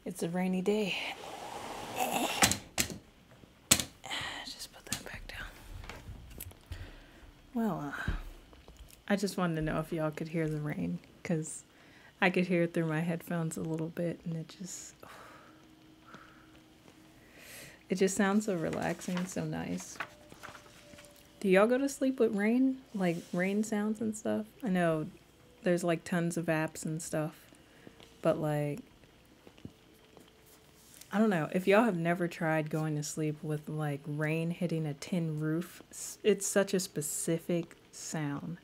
It's a rainy day. Just put that back down. Well, I just wanted to know if y'all could hear the rain, because I could hear it through my headphones a little bit, and it just sounds so relaxing, so nice. Do y'all go to sleep with rain? Like rain sounds and stuff? I know there's like tons of apps and stuff, but like, I don't know. If y'all have never tried going to sleep with like rain hitting a tin roof, it's such a specific sound,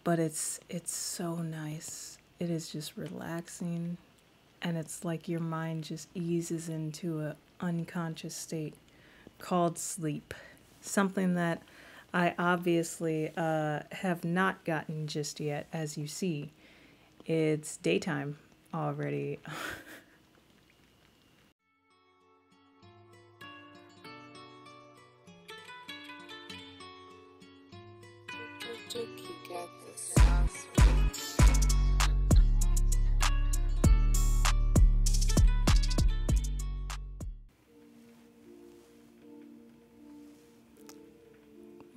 but it's so nice. It is just relaxing, and it's like your mind just eases into a unconscious state called sleep. Something that I obviously have not gotten just yet, as you see. It's daytime already. Chuki got the sauce.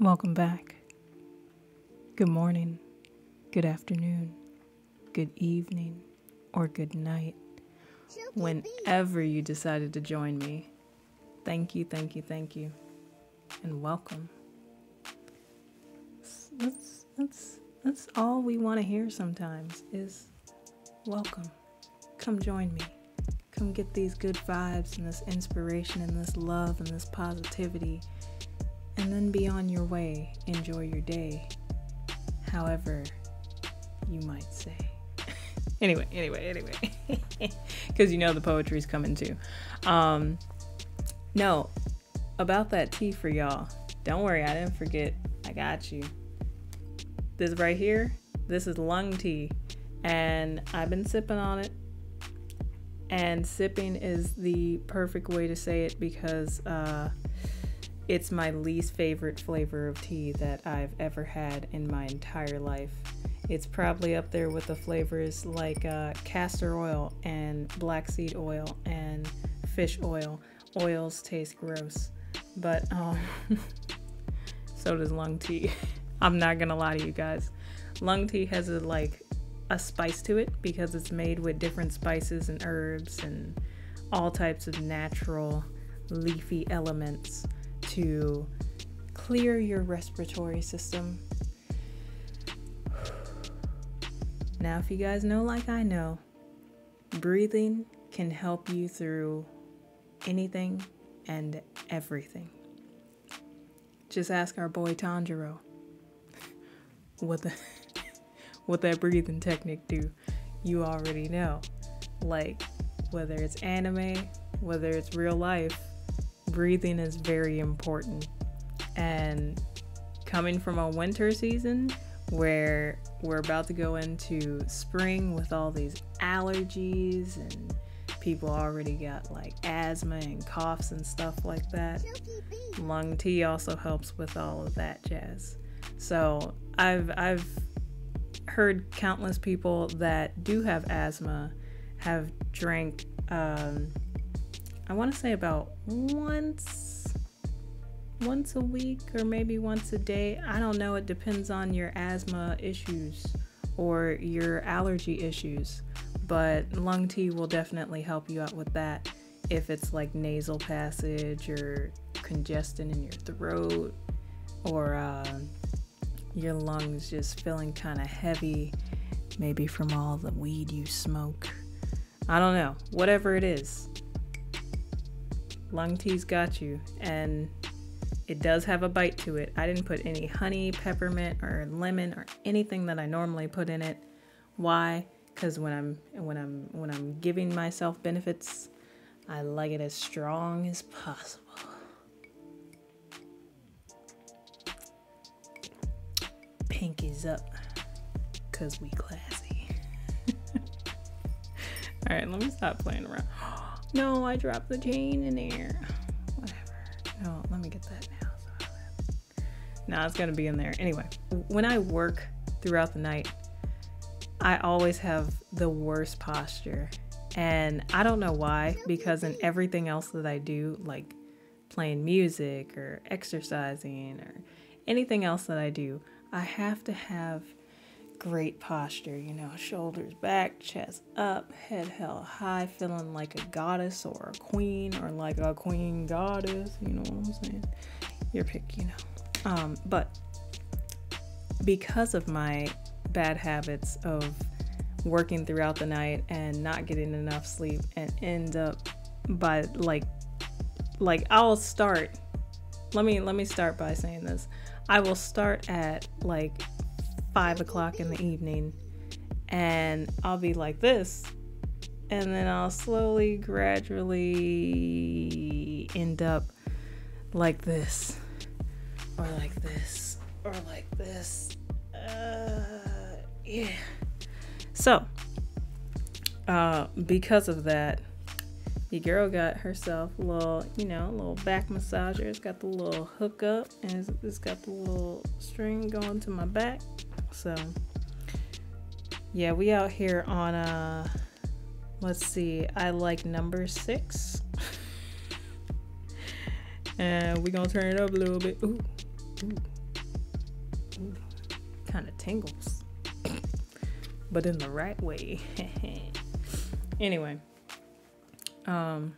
Welcome back. Good morning, good afternoon, good evening, or good night. Whenever you decided to join me, thank you, thank you, thank you, and welcome. That's all we want to hear sometimes is welcome. Come join me. Come get these good vibes and this inspiration and this love and this positivity, and then be on your way. Enjoy your day, however you might say. Anyway, because you know the poetry's coming too. No, about that tea for y'all. Don't worry, I didn't forget. I got you. This right here, this is lung tea, and I've been sipping on it. And sipping is the perfect way to say it, because it's my least favorite flavor of tea that I've ever had in my entire life. It's probably up there with the flavors like castor oil and black seed oil and fish oil. Oils taste gross, but so does lung tea. I'm not gonna lie to you guys. Lung tea has a spice to it because it's made with different spices and herbs and all types of natural leafy elements to clear your respiratory system. Now, if you guys know like I know, breathing can help you through anything and everything. Just ask our boy Tanjiro what that breathing technique do. You already know. Like, whether it's anime, whether it's real life, breathing is very important. And coming from a winter season where we're about to go into spring with all these allergies and people already got like asthma and coughs and stuff like that, lung tea also helps with all of that jazz. So I've heard countless people that do have asthma have drank I want to say about once a week or maybe once a day. I don't know, it depends on your asthma issues or your allergy issues, but lung tea will definitely help you out with that if it's like nasal passage or congestion in your throat, or your lungs just feeling kind of heavy, maybe from all the weed you smoke. I don't know, whatever it is, lung tea's got you, and it does have a bite to it. I didn't put any honey, peppermint, or lemon, or anything that I normally put in it. Why? Because when I'm giving myself benefits, I like it as strong as possible. Pinkies up, cause we classy. All right, let me stop playing around. No, I dropped the chain in there. Whatever. No, let me get that now. No, it's gonna be in there. Anyway, when I work throughout the night, I always have the worst posture And I don't know why, because in everything else that I do, like playing music or exercising or anything else that I do, I have to have great posture, you know, shoulders back, chest up, head held high, feeling like a goddess or a queen or like a queen goddess, you know what I'm saying? Your pick, you know. But because of my bad habits of working throughout the night and not getting enough sleep and end up by like I'll start, let me start by saying this. I will start at like 5 o'clock in the evening and I'll be like this, and then I'll slowly, gradually end up like this, or like this, or like this. Yeah. So, because of that, your girl got herself a little, you know, a little back massager. It's got the little hook up and it's got the little string going to my back. So, yeah, we out here on, let's see, I like number 6. And we gonna turn it up a little bit. Ooh, ooh, ooh. Kind of tingles. But in the right way. Anyway. Don't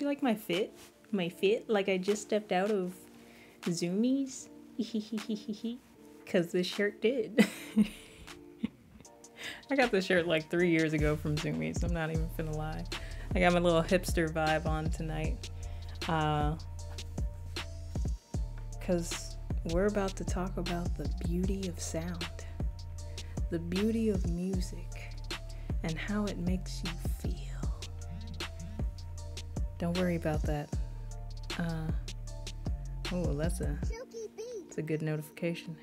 you like my fit? My fit? Like I just stepped out of Zoomies? Because this shirt did. I got this shirt like 3 years ago from Zoomies. I'm not even finna lie. I got my little hipster vibe on tonight. Because we're about to talk about the beauty of sound. The beauty of music. And how it makes you feel. Don't worry about that. Oh, that's a good notification.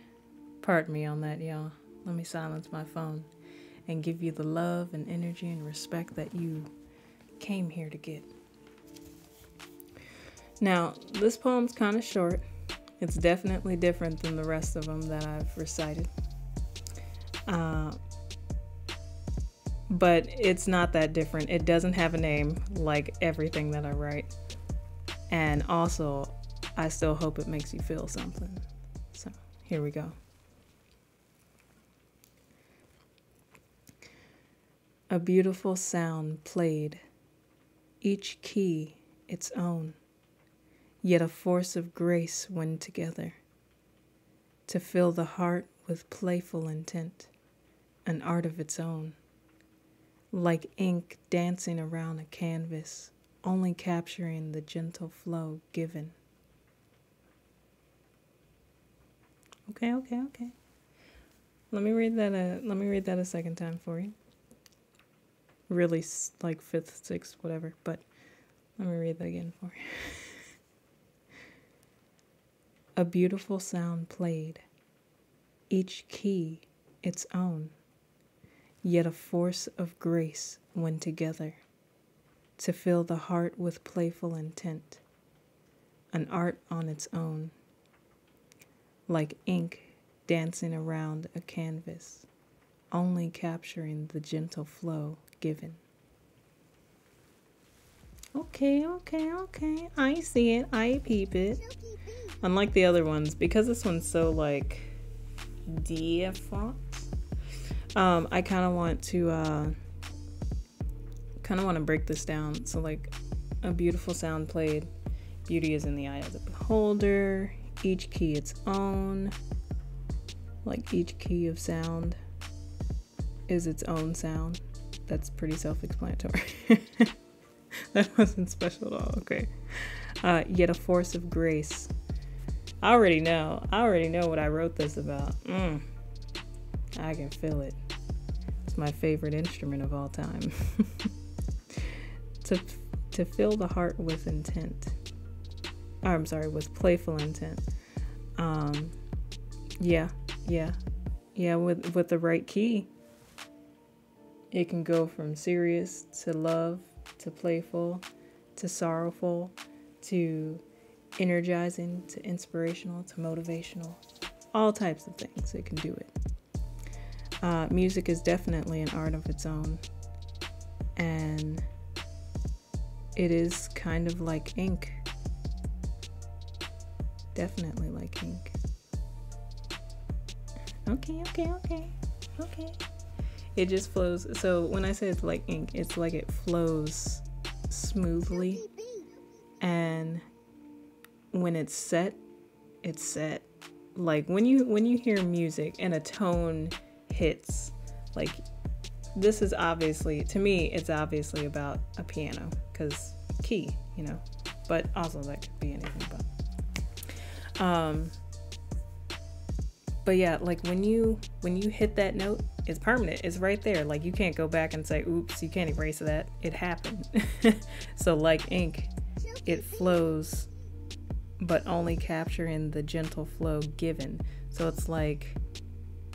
Pardon me on that, y'all. Let me silence my phone and give you the love and energy and respect that you came here to get. Now, this poem's kind of short. It's definitely different than the rest of them that I've recited. But it's not that different. It doesn't have a name like everything that I write. And also, I still hope it makes you feel something. So, here we go. A beautiful sound played, each key its own, yet a force of grace when together, to fill the heart with playful intent, an art of its own. Like ink dancing around a canvas, only capturing the gentle flow given. Okay. Let me read that a second time for you. Really, like 5th, 6th, whatever. But let me read that again for you. A beautiful sound played, each key its own. Yet a force of grace when together, to fill the heart with playful intent, an art on its own, like ink dancing around a canvas, only capturing the gentle flow given. Okay, I see it, I peep it. Unlike the other ones, because this one's so like different, I kind of want to break this down. So like, a beautiful sound played, beauty is in the eye of the beholder, each key its own, like each key of sound is its own sound. That's pretty self-explanatory. That wasn't special at all. Okay. Yet a force of grace. I already know what I wrote this about. I can feel it. It's my favorite instrument of all time. To fill the heart with intent. With playful intent. Yeah, with the right key. It can go from serious to love, to playful, to sorrowful, to energizing, to inspirational, to motivational. All types of things, it can do it. Music is definitely an art of its own. and it is kind of like ink. Definitely like ink. Okay. It just flows. So when I say it's like ink, it's like it flows smoothly, and when it's set, it's set. Like when you hear music and a tone hits, like this is obviously, to me, it's obviously about a piano, because key, you know, but also that could be anything. But yeah, like when you hit that note, it's permanent. It's right there. Like you can't go back and say, oops, you can't erase that. It happened. So like ink, it flows, but only capturing the gentle flow given. So it's like,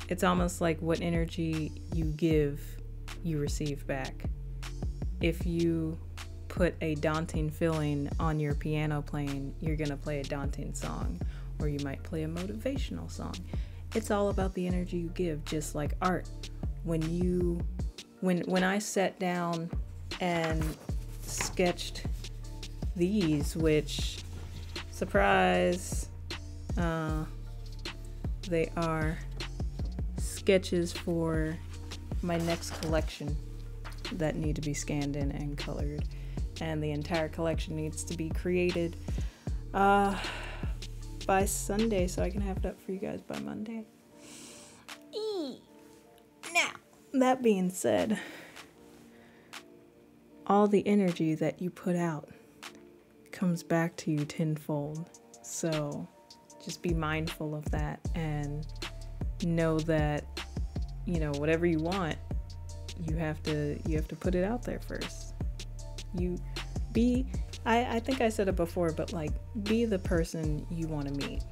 it's almost like what energy you give, you receive back. If you put a daunting feeling on your piano playing, you're gonna play a daunting song, or you might play a motivational song. It's all about the energy you give, just like art. When I sat down and sketched these, which, surprise, they are sketches for my next collection that need to be scanned in and colored, and the entire collection needs to be created by Sunday, so I can have it up for you guys by Monday. Now, that being said, all the energy that you put out comes back to you tenfold. So just be mindful of that, and know that, you know, whatever you want, you have to put it out there first. I think I said it before, but like, be the person you want to meet,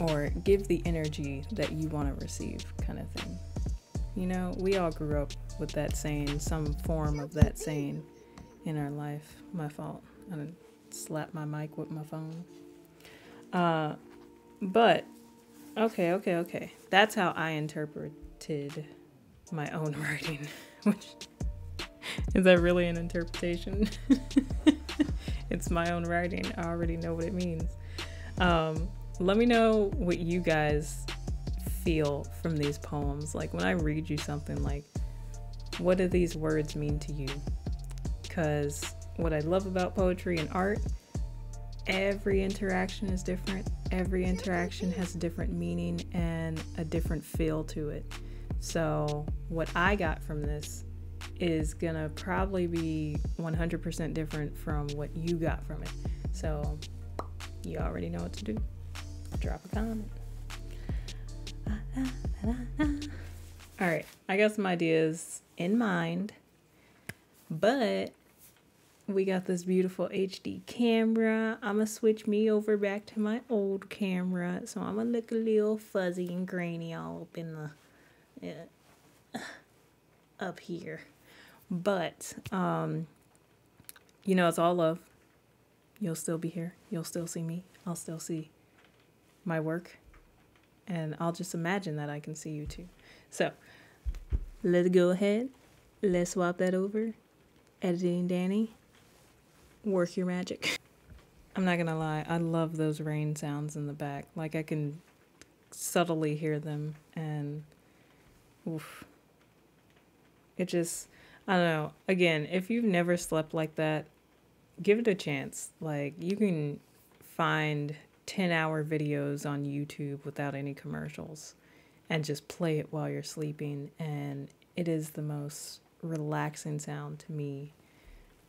or give the energy that you want to receive, kind of thing. You know, we all grew up with that saying, some form of that saying in our life. My fault. I done slapped my mic with my phone. But okay. That's how I interpreted my own writing. Which, is that really an interpretation? It's my own writing. I already know what it means. Let me know what you guys feel from these poems. Like when I read you something, like, what do these words mean to you? Because what I love about poetry and art, every interaction is different. Every interaction has a different meaning and a different feel to it. So what I got from this is gonna probably be 100% different from what you got from it. So you already know what to do. Drop a comment. All right, I got some ideas in mind, but we got this beautiful HD camera. I'm gonna switch me over back to my old camera, so I'm gonna look a little fuzzy and grainy all up in the up here. But you know, it's all love. You'll still be here. You'll still see me. I'll still see my work, and I'll just imagine that I can see you too. So let's go ahead. Let's swap that over. Editing Danny, work your magic. I'm not gonna lie, I love those rain sounds in the back. Like, I can subtly hear them, and oof. It just, I don't know. Again, if you've never slept like that, give it a chance. Like, you can find 10-hour videos on YouTube without any commercials and just play it while you're sleeping, and it is the most relaxing sound to me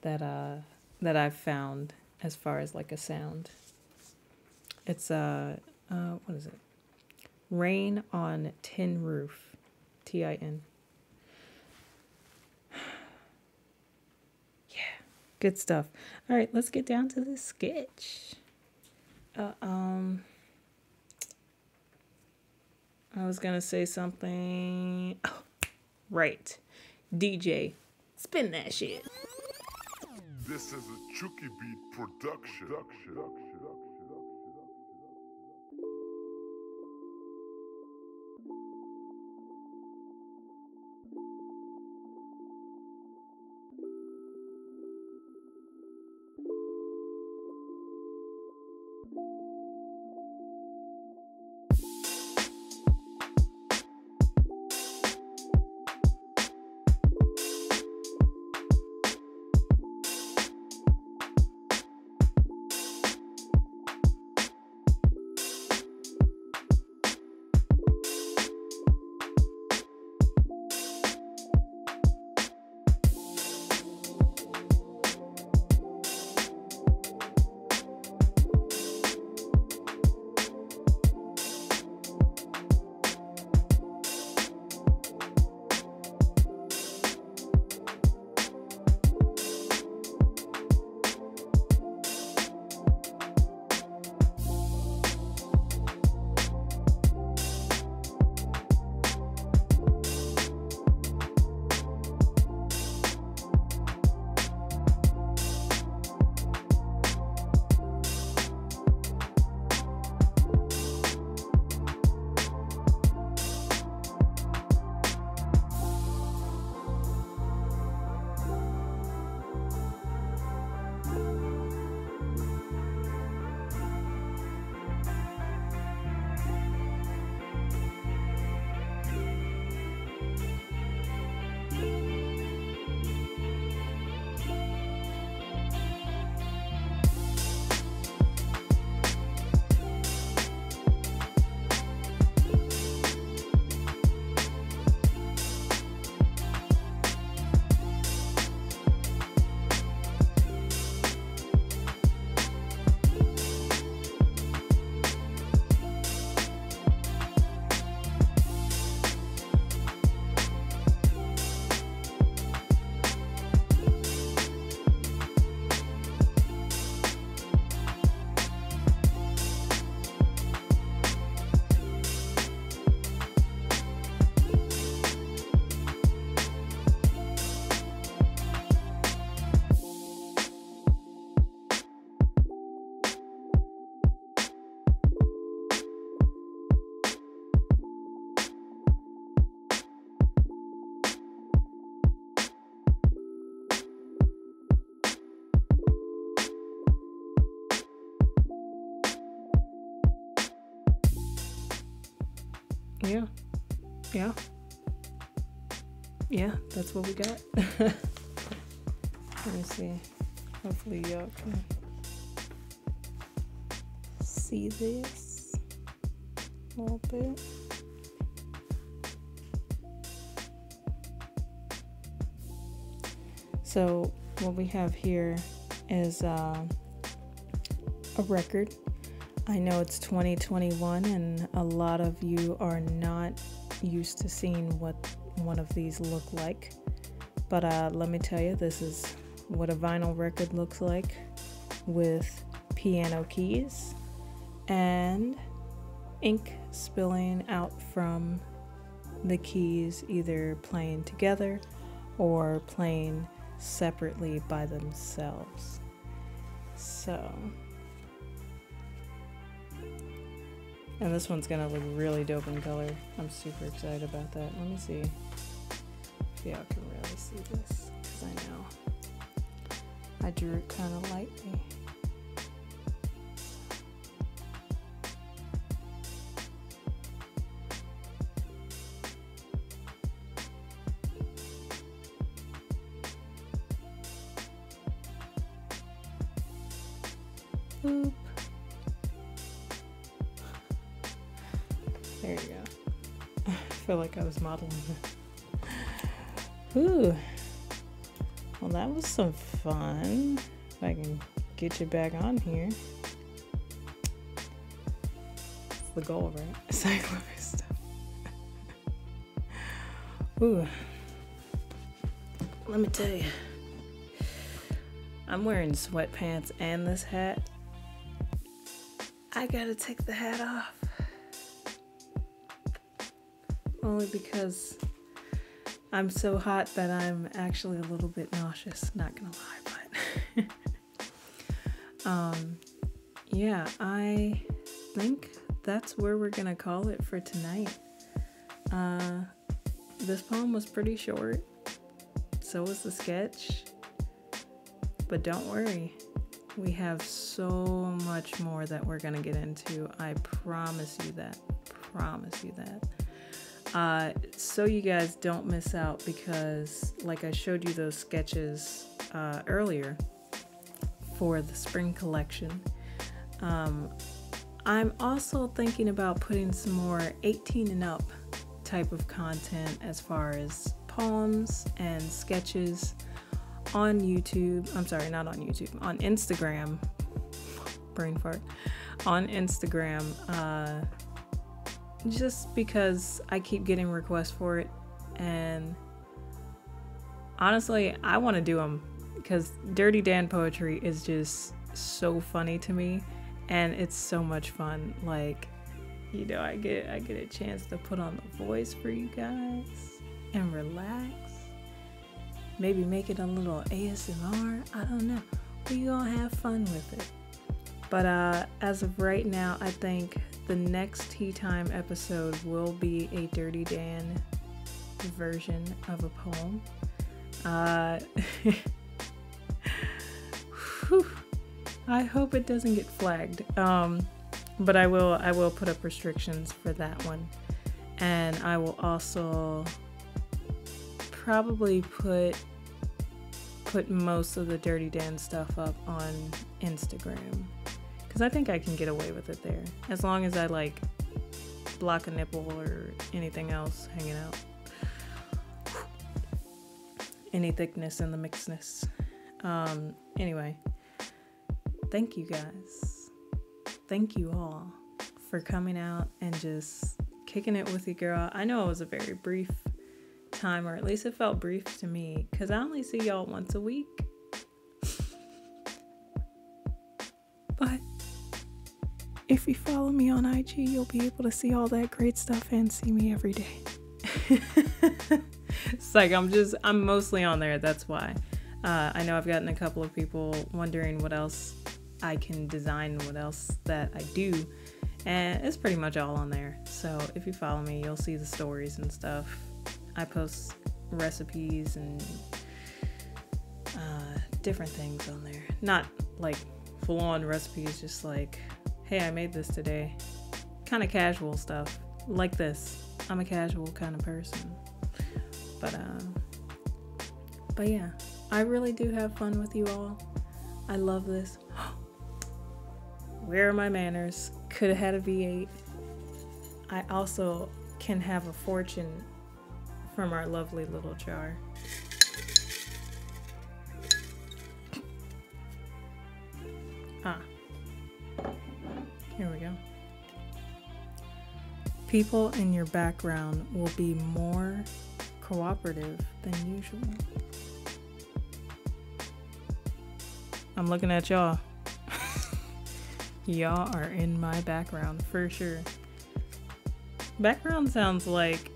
that I've found as far as like a sound. It's what is it? Rain on Tin Roof. Tin. Yeah, good stuff. All right, let's get down to the sketch. I was gonna say something. Oh, right. DJ, spin that shit. This is a Chuki beat production. Yeah, that's what we got. Let me see. Hopefully y'all can see this a little bit. So what we have here is a record. I know it's 2021 and a lot of you are not used to seeing what one of these look like, but let me tell you, this is what a vinyl record looks like with piano keys and ink spilling out from the keys, either playing together or playing separately by themselves. So, and this one's gonna look really dope in color. I'm super excited about that. Let me see if y'all can really see this, because I know I drew it kind of lightly. Boop. There you go. I feel like I was modeling it. Ooh. Well, that was some fun. If I can get you back on here. That's the goal, right? Cyclist. Ooh. Let me tell you. I'm wearing sweatpants and this hat. I gotta take the hat off. Only because I'm so hot that I'm actually a little bit nauseous, not gonna lie, but yeah, I think that's where we're gonna call it for tonight. This poem was pretty short, so was the sketch, but don't worry, we have so much more that we're gonna get into. I promise you that. So you guys don't miss out, because like I showed you those sketches earlier for the spring collection, I'm also thinking about putting some more 18 and up type of content as far as poems and sketches on YouTube. I'm sorry, not on YouTube, on Instagram. Brain fart. On Instagram, just because I keep getting requests for it, and honestly, I want to do them because Dirty Dan poetry is just so funny to me, and it's so much fun. Like, you know, I get a chance to put on the voice for you guys and relax. Maybe make it a little ASMR. I don't know. We gonna have fun with it. But as of right now, I think the next Tea Time episode will be a Dirty Dan version of a poem. I hope it doesn't get flagged. But I will put up restrictions for that one. And I will also probably put most of the Dirty Dan stuff up on Instagram, because I think I can get away with it there, as long as I like block a nipple or anything else hanging out, any thickness in the mixedness. Anyway, thank you guys, thank you all for coming out and just kicking it with your girl. I know it was a very brief time, or at least it felt brief to me, because I only see y'all once a week. But if you follow me on IG, you'll be able to see all that great stuff and see me every day. It's like I'm mostly on there, that's why. I know I've gotten a couple of people wondering what else I can design, what else that I do, and it's pretty much all on there. So if you follow me, you'll see the stories and stuff. I post recipes and different things on there. Not like full-on recipes, just like, hey, I made this today. Kind of casual stuff like this. I'm a casual kind of person. But yeah, I really do have fun with you all. I love this. Where are my manners? Could have had a V8. I also can have a fortune from our lovely little jar. Here we go. People in your background will be more cooperative than usual. I'm looking at y'all. Y'all are in my background for sure. Background sounds like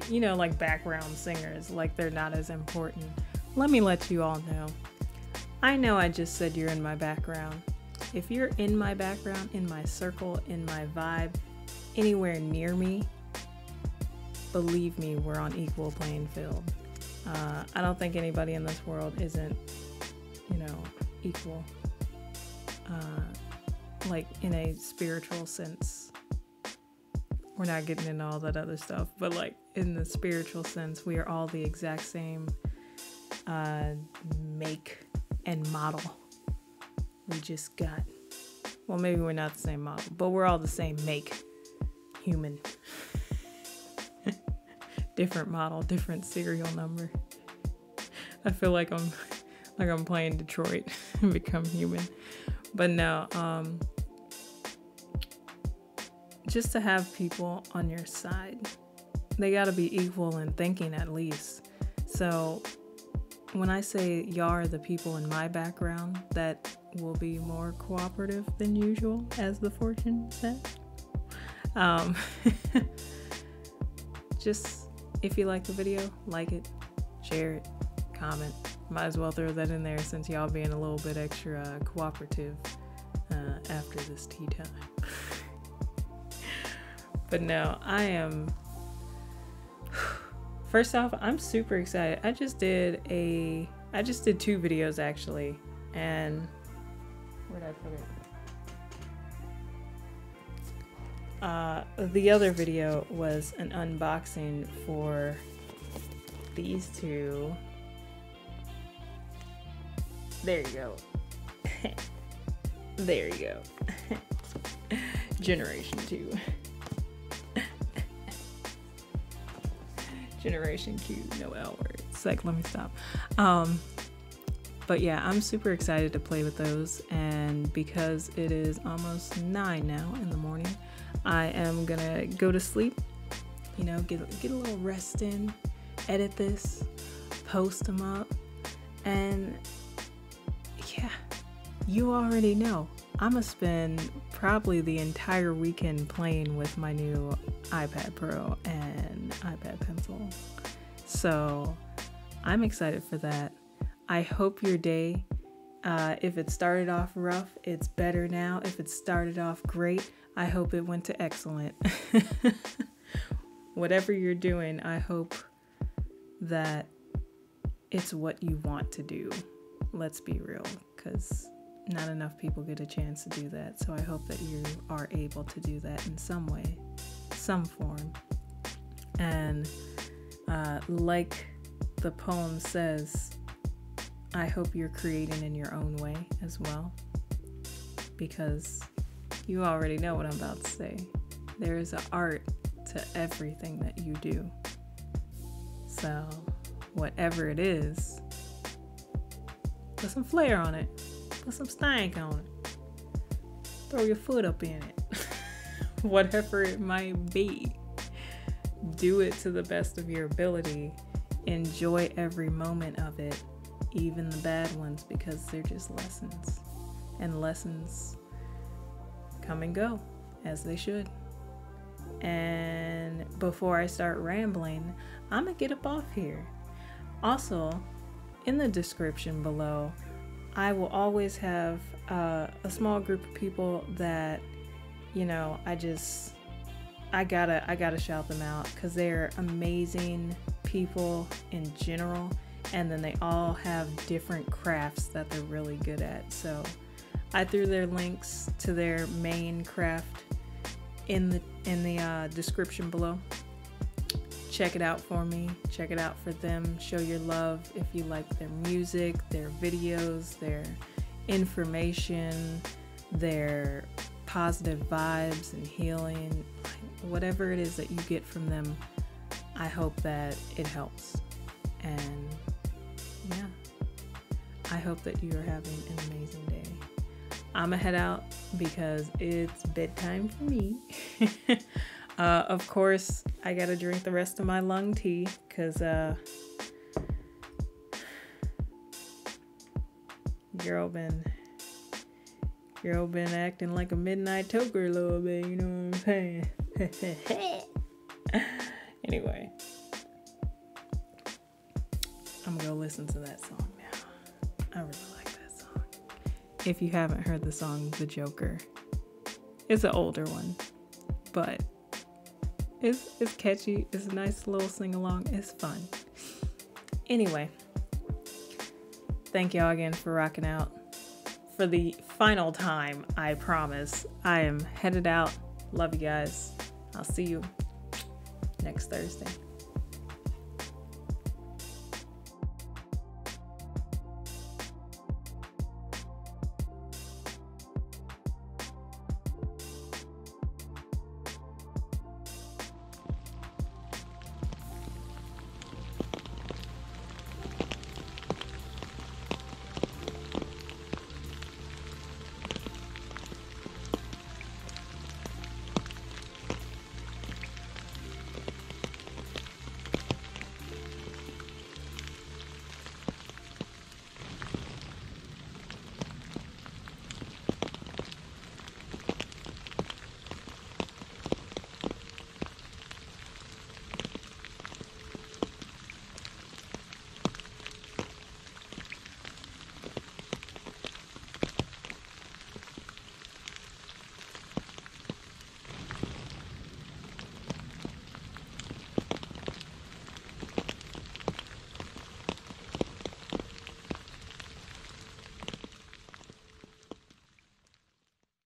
you know, like background singers, like they're not as important. Let me let you all know. I know I just said you're in my background. If you're in my background, in my circle, in my vibe, anywhere near me, believe me, we're on equal playing field. I don't think anybody in this world isn't, you know, equal. Like in a spiritual sense. We're not getting into all that other stuff, but like in the spiritual sense, we are all the exact same make and model. We just got, well, maybe we're not the same model, but we're all the same make, human. Different model, different serial number. I feel like I'm playing Detroit and Become Human. But no, just to have people on your side, they gotta be equal in thinking at least. So when I say y'all are the people in my background that will be more cooperative than usual, as the fortune said, just if you like the video, like it, share it, comment. Might as well throw that in there since y'all being a little bit extra cooperative after this tea time. But no, I am, first off, I'm super excited. I just did 2 videos actually, and where did I put it? The other video was an unboxing for these two. There you go. There you go. Generation 2. Generation Q, no L word. It's like, let me stop. But yeah, I'm super excited to play with those, and because it is almost 9 now in the morning, I am gonna go to sleep, you know, get a little rest in, edit this, post them up, and yeah, you already know I'm gonna spend probably the entire weekend playing with my new iPad Pro and iPad Pencil. So I'm excited for that. I hope your day, if it started off rough, it's better now. If it started off great, I hope it went to excellent. Whatever you're doing, I hope that it's what you want to do. Let's be real, because not enough people get a chance to do that. So I hope that you are able to do that in some way, some form. And like the poem says, I hope you're creating in your own way as well, because you already know what I'm about to say. There is an art to everything that you do. So whatever it is, put some flair on it. Put some stank on it. Throw your foot up in it. Whatever it might be. Do it to the best of your ability. Enjoy every moment of it, even the bad ones, because they're just lessons. And lessons come and go, as they should. And before I start rambling, I'm gonna get up off here. Also, in the description below, I will always have a small group of people that, you know, I gotta shout them out, because they're amazing people in general, and then they all have different crafts that they're really good at. So I threw their links to their main craft in the description below. Check it out for me. Check it out for them. Show your love if you like their music, their videos, their information, their positive vibes and healing. Whatever it is that you get from them, I hope that it helps. And yeah, I hope that you are having an amazing day. I'ma head out because it's bedtime for me. Of course, I gotta drink the rest of my lung tea because girl been acting like a midnight toker a little bit, you know what I'm saying? Anyway, I'm gonna go listen to that song now. I really like that song. If you haven't heard the song The Joker, it's an older one, but it's catchy. It's a nice little sing-along. It's fun. Anyway, thank y'all again for rocking out. For the final time, I promise. I am headed out. Love you guys. I'll see you next Thursday.